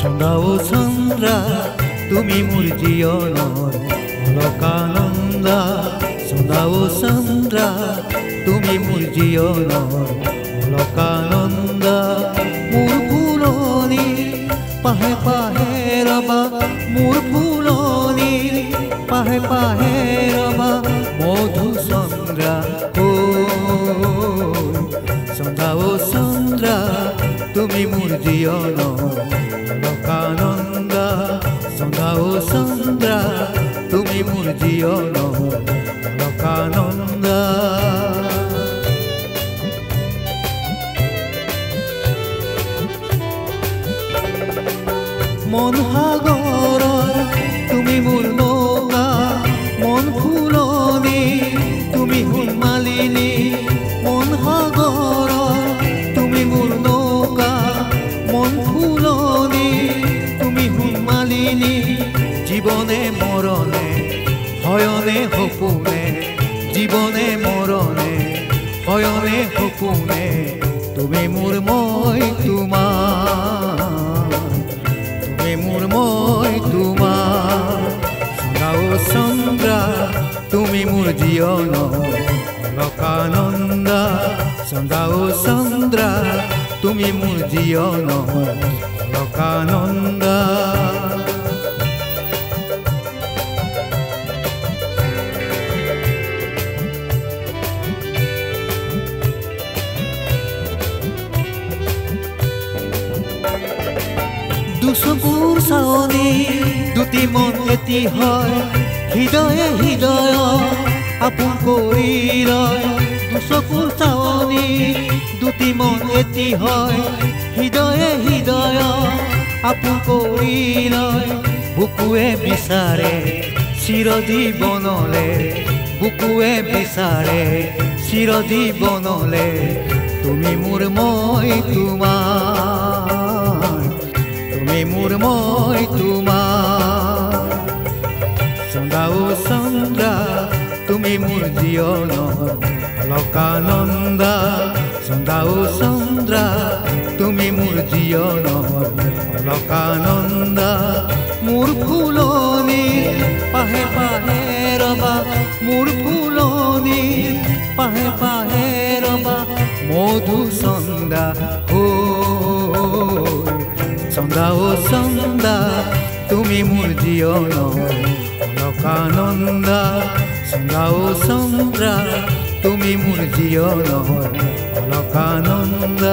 চন্দ্ৰা ও চন্দ্ৰা তুমি মোৰ জীৱনৰ অলকানন্দ। চন্দ্ৰা ও চন্দ্ৰা তুমি মোৰ জীৱনৰ অলকানন্দ। মোৰ ফুলনি পাহে পাহে ৰবা, মোৰ ফুলনি পাহে পাহে ৰবা, মধু চন্দ্ৰা ও চন্দ্ৰা ও চন্দ্ৰা তুমি মোৰ জীৱনৰ অলকানন্দ। চন্দ্ৰা ও চন্দ্ৰা তুমি মোৰ জীৱনৰ অলকানন্দ। মন সাগৰৰ তুমি মোৰ নৌকা, মন ফুলনি তুমি মোৰ মালিনী। মন সাগৰৰ তুমি মোৰ নৌকা, মন ফুলনি তুমি মোৰ মালিনী। জীৱনে মৰণে হয়নে সপোনে, জীৱনে মৰণে হয়নে সপোনে, তুমি মোৰ মই তোমাৰ, তুমি মোৰ মই তোমাৰ। চন্দ্ৰা ও চন্দ্ৰা তুমি মোৰ জীৱনৰ অলকানন্দ। চন্দ্ৰা ও চন্দ্ৰা তুমি মোৰ জীৱনৰ অলকানন্দ। দুচকুৰ চাৱনি দুটি মন এটি হয়, হৃদয়ে হৃদয় আপোন কৰি লয়। দুচকুৰ চাৱনি দুটি মন এটি হয়, হৃদয়ে হৃদয় আপোন কৰি লয়। বুকুৱে বিচাৰে চিৰজীৱনলে, বুকুৱে বিচাৰে চিৰজীৱনলে, তুমি মোৰ মই তোমাৰ, তুমি মোৰ মই তোমাৰ। চন্দ্ৰা ও চন্দ্ৰা তুমি মোৰ জীৱনৰ অলকানন্দ। চন্দ্ৰা ও চন্দ্ৰা তুমি মোৰ জীৱনৰ অলকানন্দ। মোৰ ফুলনি পাহে পাহে ৰবা, মোৰ ফুলনি পাহে পাহে ৰবা, মধু চন্দ্ৰা ও চন্দ্ৰা ও চন্দ্ৰা তুমি মোৰ জীৱনৰ অলকানন্দ। চন্দ্ৰা ও চন্দ্ৰা তুমি মোৰ জীৱনৰ অলকানন্দ।